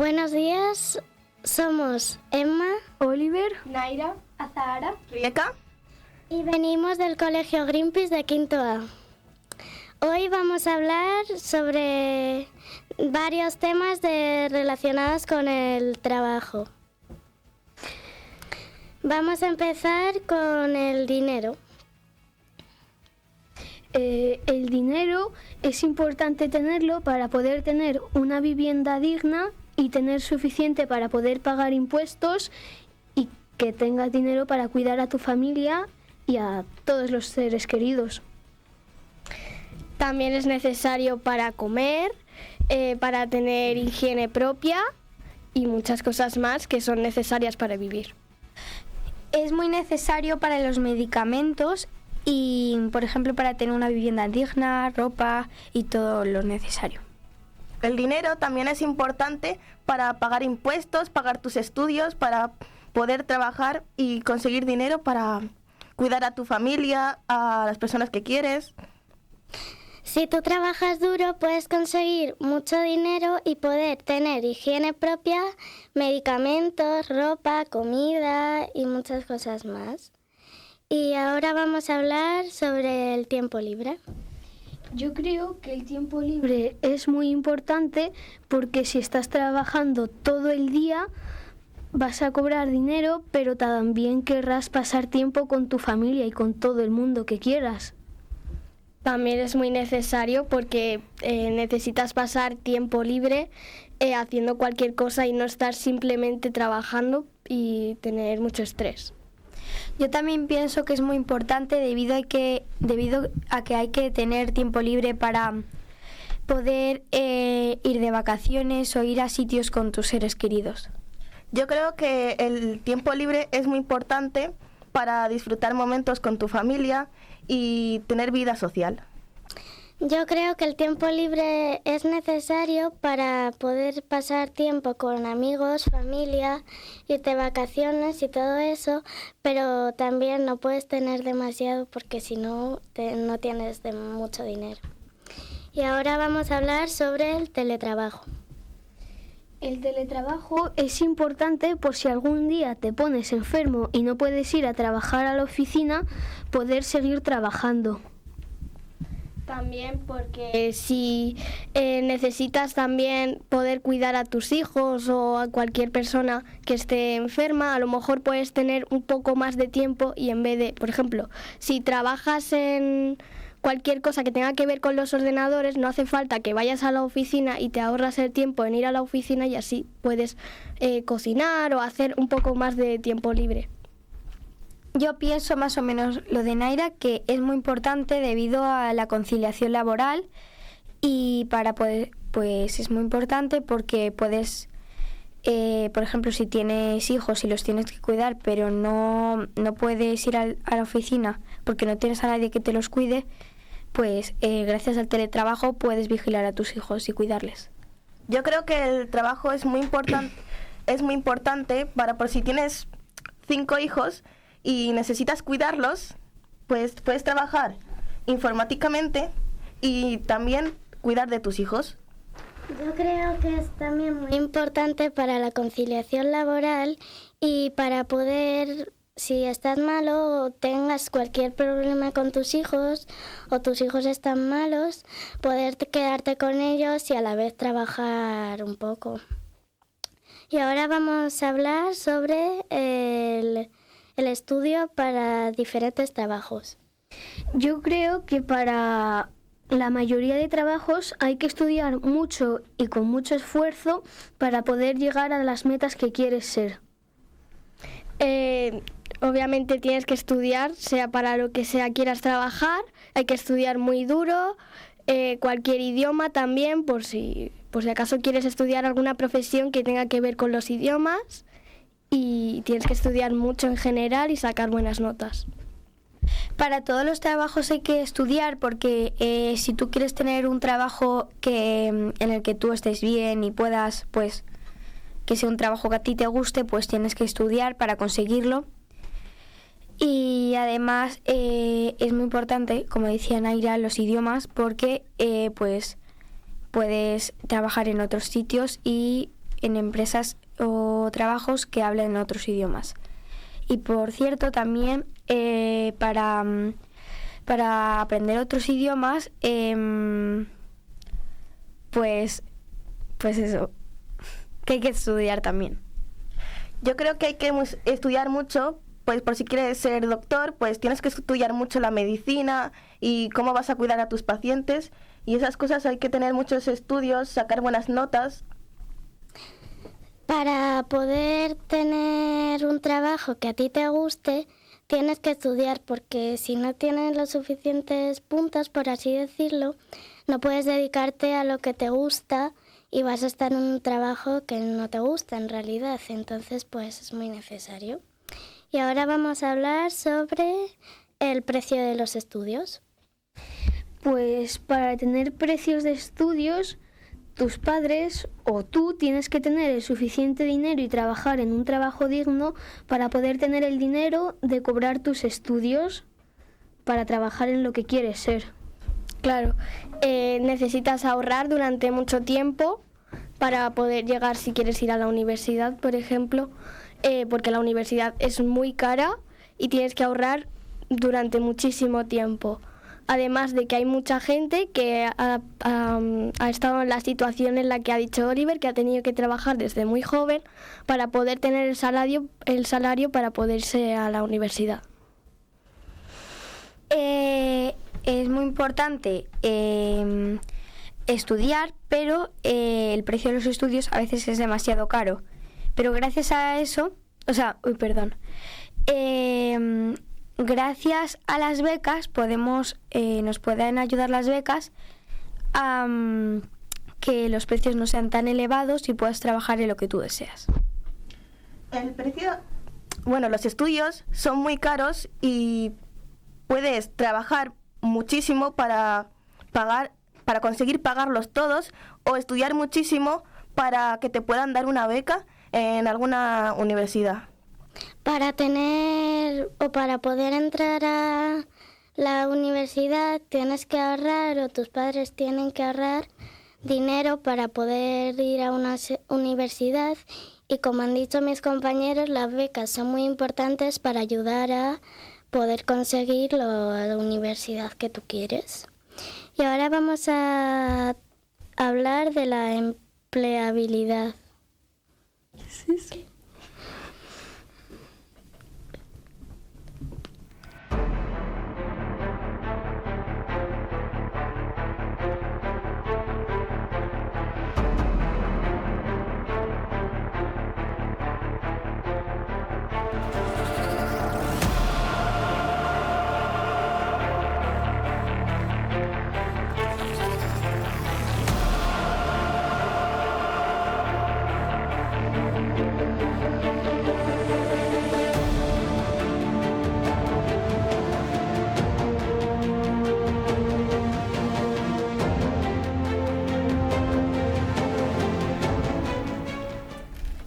Buenos días, somos Emma, Oliver, Naira, Azahara, Rebecca y venimos del Colegio Greenpeace de Quinto A. Hoy vamos a hablar sobre varios temas relacionados con el trabajo. Vamos a empezar con el dinero. El dinero es importante tenerlo para poder tener una vivienda digna y tener suficiente para poder pagar impuestos y que tengas dinero para cuidar a tu familia y a todos los seres queridos. También es necesario para comer, para tener higiene propia y muchas cosas más que son necesarias para vivir. Es muy necesario para los medicamentos y, por ejemplo, para tener una vivienda digna, ropa y todo lo necesario. El dinero también es importante para pagar impuestos, pagar tus estudios, para poder trabajar y conseguir dinero para cuidar a tu familia, a las personas que quieres. Si tú trabajas duro, puedes conseguir mucho dinero y poder tener higiene propia, medicamentos, ropa, comida y muchas cosas más. Y ahora vamos a hablar sobre el tiempo libre. Yo creo que el tiempo libre es muy importante porque si estás trabajando todo el día vas a cobrar dinero, pero también querrás pasar tiempo con tu familia y con todo el mundo que quieras. También es muy necesario porque necesitas pasar tiempo libre haciendo cualquier cosa y no estar simplemente trabajando y tener mucho estrés. Yo también pienso que es muy importante debido a que hay que tener tiempo libre para poder ir de vacaciones o ir a sitios con tus seres queridos. Yo creo que el tiempo libre es muy importante para disfrutar momentos con tu familia y tener vida social. Yo creo que el tiempo libre es necesario para poder pasar tiempo con amigos, familia, irte de vacaciones y todo eso, pero también no puedes tener demasiado porque si no, no tienes mucho dinero. Y ahora vamos a hablar sobre el teletrabajo. El teletrabajo es importante por si algún día te pones enfermo y no puedes ir a trabajar a la oficina, poder seguir trabajando. También porque si necesitas también poder cuidar a tus hijos o a cualquier persona que esté enferma, a lo mejor puedes tener un poco más de tiempo y en vez de, por ejemplo, si trabajas en cualquier cosa que tenga que ver con los ordenadores, no hace falta que vayas a la oficina y te ahorras el tiempo en ir a la oficina y así puedes cocinar o hacer un poco más de tiempo libre. Yo pienso más o menos lo de Naira, que es muy importante debido a la conciliación laboral y para poder, pues es muy importante porque puedes, por ejemplo, si tienes hijos y los tienes que cuidar, pero no puedes ir a la oficina porque no tienes a nadie que te los cuide, pues gracias al teletrabajo puedes vigilar a tus hijos y cuidarles. Yo creo que el trabajo es muy importante para por si tienes 5 hijos y necesitas cuidarlos, pues puedes trabajar informáticamente y también cuidar de tus hijos. Yo creo que es también muy importante para la conciliación laboral y para poder, si estás malo o tengas cualquier problema con tus hijos o tus hijos están malos, poder quedarte con ellos y a la vez trabajar un poco. Y ahora vamos a hablar sobre el estudio para diferentes trabajos. Yo creo que para la mayoría de trabajos hay que estudiar mucho y con mucho esfuerzo para poder llegar a las metas que quieres ser. Obviamente tienes que estudiar, sea para lo que sea quieras trabajar, hay que estudiar muy duro, cualquier idioma también, por si acaso quieres estudiar alguna profesión que tenga que ver con los idiomas. Y tienes que estudiar mucho en general y sacar buenas notas. Para todos los trabajos hay que estudiar porque si tú quieres tener un trabajo en el que tú estés bien y puedas, pues, que sea un trabajo que a ti te guste, pues tienes que estudiar para conseguirlo. Y además es muy importante, como decía Naira, los idiomas porque pues puedes trabajar en otros sitios y en empresas o trabajos que hablen otros idiomas. Y por cierto, también para aprender otros idiomas, pues eso, que hay que estudiar también. Yo creo que hay que estudiar mucho, pues por si quieres ser doctor, pues tienes que estudiar mucho la medicina y cómo vas a cuidar a tus pacientes, y esas cosas hay que tener muchos estudios, sacar buenas notas. Para poder tener un trabajo que a ti te guste, tienes que estudiar, porque si no tienes los suficientes puntos, por así decirlo, no puedes dedicarte a lo que te gusta y vas a estar en un trabajo que no te gusta en realidad. Entonces, pues es muy necesario. Y ahora vamos a hablar sobre el precio de los estudios. Pues para tener precios de estudios, tus padres o tú tienes que tener el suficiente dinero y trabajar en un trabajo digno para poder tener el dinero de cobrar tus estudios para trabajar en lo que quieres ser. Claro, necesitas ahorrar durante mucho tiempo para poder llegar, si quieres ir a la universidad, por ejemplo, porque la universidad es muy cara y tienes que ahorrar durante muchísimo tiempo. Además de que hay mucha gente que ha estado en la situación en la que ha dicho Oliver, que ha tenido que trabajar desde muy joven para poder tener el salario para poder irse a la universidad. Es muy importante estudiar, pero el precio de los estudios a veces es demasiado caro. Pero gracias a eso, gracias a las becas nos pueden ayudar las becas a que los precios no sean tan elevados y puedas trabajar en lo que tú deseas. Los estudios son muy caros y puedes trabajar muchísimo para conseguir pagarlos todos, o estudiar muchísimo para que te puedan dar una beca en alguna universidad. Para poder entrar a la universidad tienes que ahorrar, o tus padres tienen que ahorrar dinero para poder ir a una universidad, y como han dicho mis compañeros, las becas son muy importantes para ayudar a poder conseguir la universidad que tú quieres. Y ahora vamos a hablar de la empleabilidad. Sí.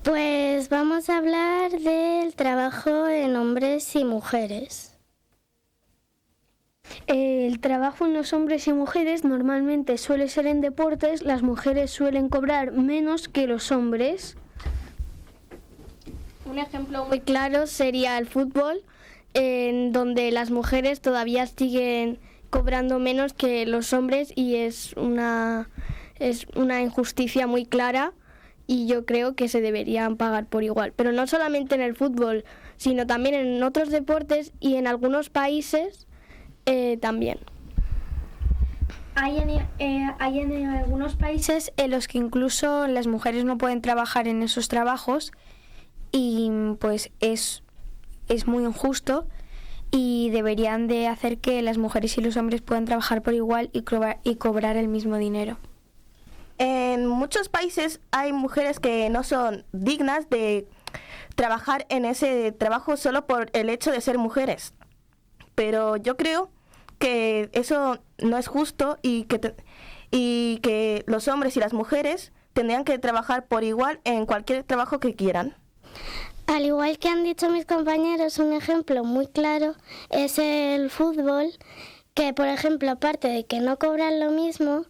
Pues vamos a hablar del trabajo en hombres y mujeres. El trabajo en los hombres y mujeres normalmente suele ser en deportes. Las mujeres suelen cobrar menos que los hombres. Un ejemplo muy claro sería el fútbol, en donde las mujeres todavía siguen cobrando menos que los hombres, y es una injusticia muy clara, y yo creo que se deberían pagar por igual. Pero no solamente en el fútbol, sino también en otros deportes y en algunos países también. Hay en algunos países en los que incluso las mujeres no pueden trabajar en esos trabajos, y pues es muy injusto, y deberían de hacer que las mujeres y los hombres puedan trabajar por igual y cobrar el mismo dinero. En muchos países hay mujeres que no son dignas de trabajar en ese trabajo solo por el hecho de ser mujeres. Pero yo creo que eso no es justo, y que los hombres y las mujeres tendrían que trabajar por igual en cualquier trabajo que quieran. Al igual que han dicho mis compañeros, un ejemplo muy claro es el fútbol, que por ejemplo, aparte de que no cobran lo mismo,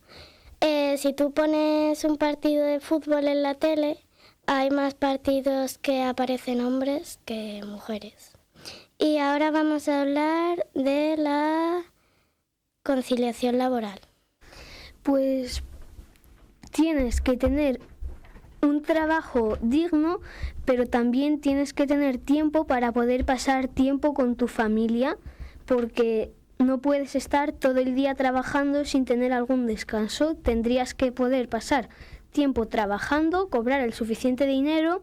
si tú pones un partido de fútbol en la tele, hay más partidos que aparecen hombres que mujeres. Y ahora vamos a hablar de la conciliación laboral. Pues tienes que tener un trabajo digno, pero también tienes que tener tiempo para poder pasar tiempo con tu familia, porque no puedes estar todo el día trabajando sin tener algún descanso. Tendrías que poder pasar tiempo trabajando, cobrar el suficiente dinero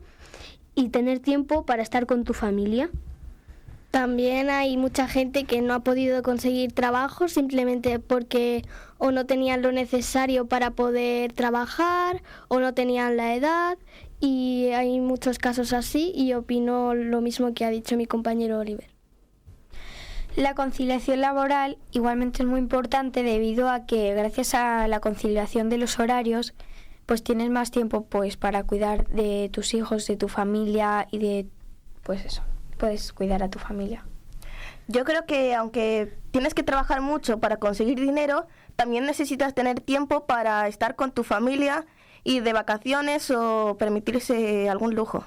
y tener tiempo para estar con tu familia. También hay mucha gente que no ha podido conseguir trabajo simplemente porque o no tenían lo necesario para poder trabajar o no tenían la edad, y hay muchos casos así, y opino lo mismo que ha dicho mi compañero Oliver. La conciliación laboral igualmente es muy importante debido a que gracias a la conciliación de los horarios pues tienes más tiempo pues para cuidar de tus hijos, de tu familia y de pues eso, puedes cuidar a tu familia. Yo creo que aunque tienes que trabajar mucho para conseguir dinero, también necesitas tener tiempo para estar con tu familia y de vacaciones o permitirse algún lujo.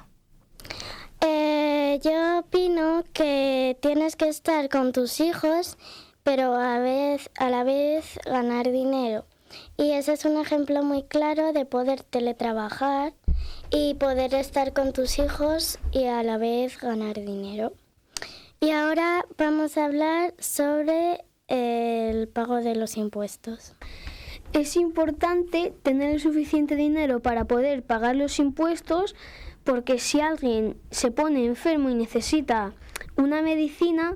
Yo opino que tienes que estar con tus hijos, pero a la vez ganar dinero. Y ese es un ejemplo muy claro de poder teletrabajar y poder estar con tus hijos y a la vez ganar dinero. Y ahora vamos a hablar sobre el pago de los impuestos. Es importante tener el suficiente dinero para poder pagar los impuestos, porque si alguien se pone enfermo y necesita una medicina,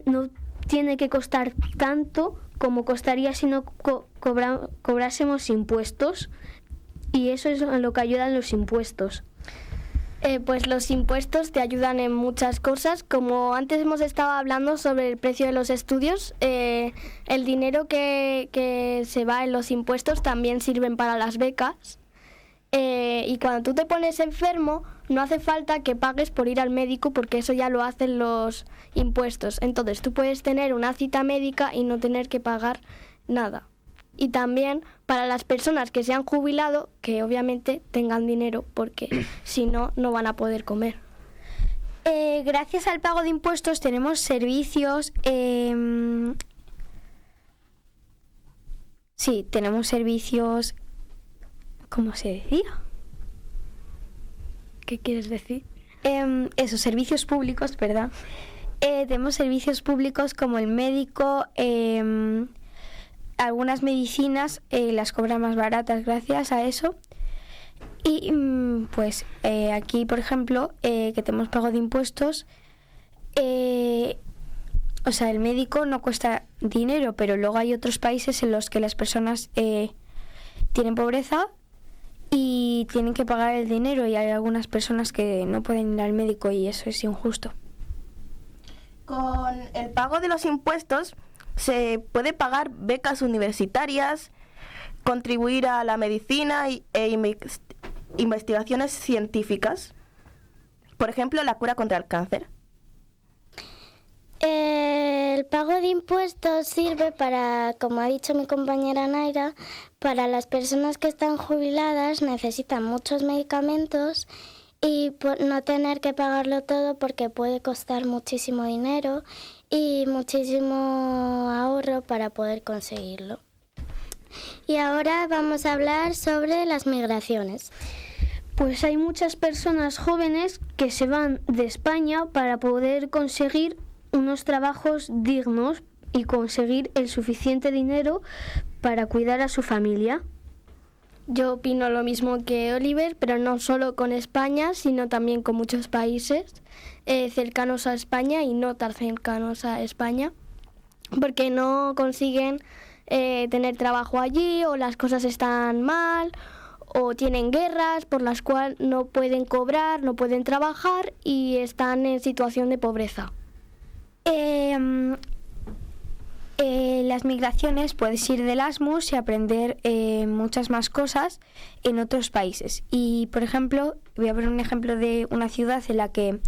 no tiene que costar tanto como costaría si no cobrásemos impuestos, y eso es a lo que ayudan los impuestos. Pues los impuestos te ayudan en muchas cosas. Como antes hemos estado hablando sobre el precio de los estudios, el dinero que se va en los impuestos también sirven para las becas. Y cuando tú te pones enfermo, no hace falta que pagues por ir al médico, porque eso ya lo hacen los impuestos. Entonces tú puedes tener una cita médica y no tener que pagar nada. Y también para las personas que se han jubilado, que obviamente tengan dinero, porque si no, no van a poder comer. Gracias al pago de impuestos tenemos servicios. Sí, tenemos servicios. ¿Cómo se decía? ¿Qué quieres decir? Esos servicios públicos, ¿verdad? Tenemos servicios públicos como el médico. Algunas medicinas las cobran más baratas gracias a eso. Y pues aquí, por ejemplo, que tenemos pago de impuestos, o sea, el médico no cuesta dinero, pero luego hay otros países en los que las personas tienen pobreza y tienen que pagar el dinero, y hay algunas personas que no pueden ir al médico y eso es injusto. Con el pago de los impuestos se puede pagar becas universitarias, contribuir a la medicina e investigaciones científicas. Por ejemplo, la cura contra el cáncer. El pago de impuestos sirve para, como ha dicho mi compañera Naira, para las personas que están jubiladas, necesitan muchos medicamentos y por no tener que pagarlo todo, porque puede costar muchísimo dinero y muchísimo ahorro para poder conseguirlo. Y ahora vamos a hablar sobre las migraciones. Pues hay muchas personas jóvenes que se van de España para poder conseguir unos trabajos dignos y conseguir el suficiente dinero para cuidar a su familia. Yo opino lo mismo que Oliver, pero no solo con España, sino también con muchos países cercanos a España y no tan cercanos a España, porque no consiguen tener trabajo allí, o las cosas están mal, o tienen guerras por las cuales no pueden cobrar, no pueden trabajar y están en situación de pobreza. Las migraciones, puedes ir de Erasmus y aprender muchas más cosas en otros países. Y, por ejemplo, voy a poner un ejemplo de una ciudad en la que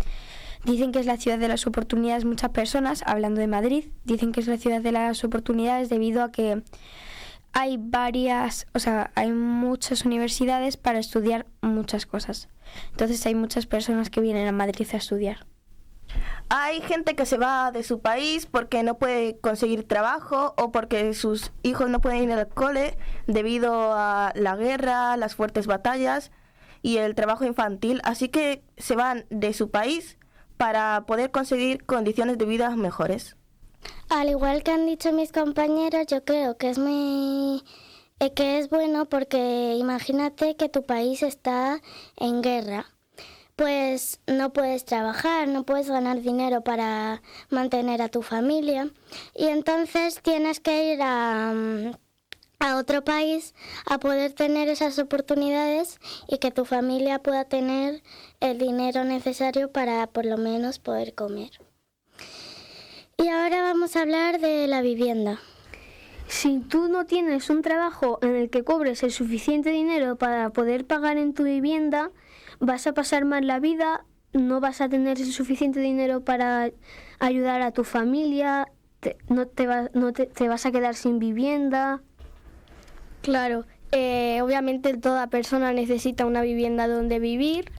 dicen que es la ciudad de las oportunidades. Muchas personas, hablando de Madrid, dicen que es la ciudad de las oportunidades debido a que hay hay muchas universidades para estudiar muchas cosas. Entonces hay muchas personas que vienen a Madrid a estudiar. Hay gente que se va de su país porque no puede conseguir trabajo o porque sus hijos no pueden ir al cole debido a la guerra, las fuertes batallas y el trabajo infantil. Así que se van de su país para poder conseguir condiciones de vida mejores. Al igual que han dicho mis compañeros, yo creo que es bueno porque imagínate que tu país está en guerra. Pues no puedes trabajar, no puedes ganar dinero para mantener a tu familia y entonces tienes que ir a otro país a poder tener esas oportunidades y que tu familia pueda tener el dinero necesario para por lo menos poder comer. Y ahora vamos a hablar de la vivienda. Si tú no tienes un trabajo en el que cobres el suficiente dinero para poder pagar en tu vivienda, vas a pasar mal la vida, no vas a tener el suficiente dinero para ayudar a tu familia, te vas a quedar sin vivienda. Claro, obviamente toda persona necesita una vivienda donde vivir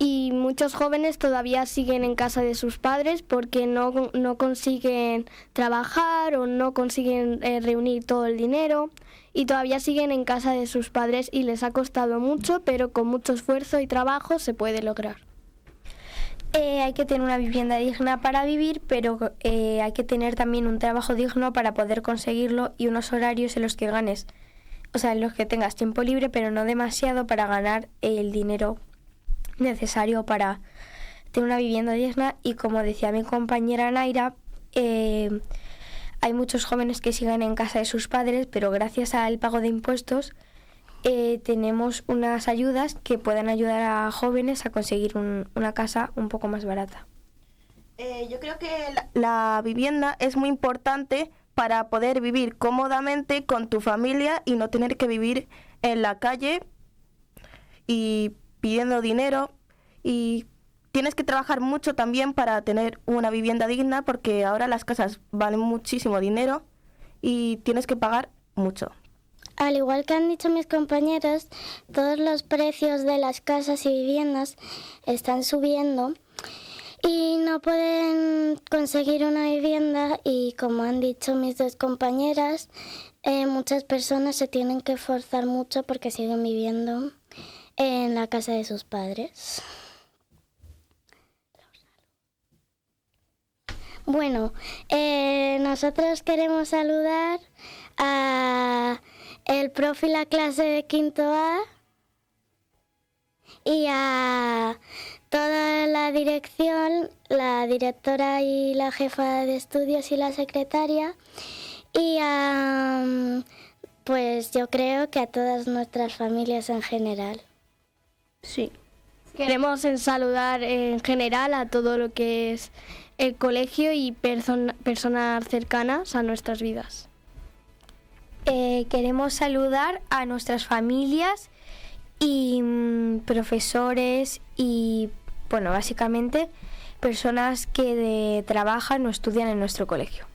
y muchos jóvenes todavía siguen en casa de sus padres porque no consiguen trabajar o no consiguen reunir todo el dinero y todavía siguen en casa de sus padres y les ha costado mucho, pero con mucho esfuerzo y trabajo se puede lograr. Hay que tener una vivienda digna para vivir, pero hay que tener también un trabajo digno para poder conseguirlo y unos horarios en los que ganes, en los que tengas tiempo libre, pero no demasiado para ganar el dinero necesario para tener una vivienda digna. Y como decía mi compañera Naira, hay muchos jóvenes que siguen en casa de sus padres, pero gracias al pago de impuestos tenemos unas ayudas que pueden ayudar a jóvenes a conseguir una casa un poco más barata. Yo creo que la vivienda es muy importante para poder vivir cómodamente con tu familia y no tener que vivir en la calle y pidiendo dinero, y tienes que trabajar mucho también para tener una vivienda digna porque ahora las casas valen muchísimo dinero y tienes que pagar mucho. Al igual que han dicho mis compañeros, todos los precios de las casas y viviendas están subiendo y no pueden conseguir una vivienda y como han dicho mis dos compañeras, muchas personas se tienen que esforzar mucho porque siguen viviendo en la casa de sus padres. Bueno, nosotros queremos saludar a el profe y la clase de quinto A y a toda la dirección, la directora y la jefa de estudios y la secretaria y pues yo creo que a todas nuestras familias en general. Sí. Queremos saludar en general a todo lo que es el colegio y personas cercanas a nuestras vidas. Queremos saludar a nuestras familias y profesores y, básicamente personas que trabajan o estudian en nuestro colegio.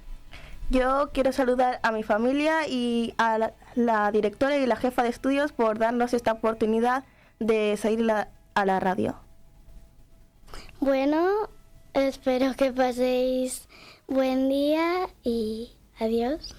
Yo quiero saludar a mi familia y a la directora y la jefa de estudios por darnos esta oportunidad de salir a la radio. Bueno, espero que paséis buen día y adiós.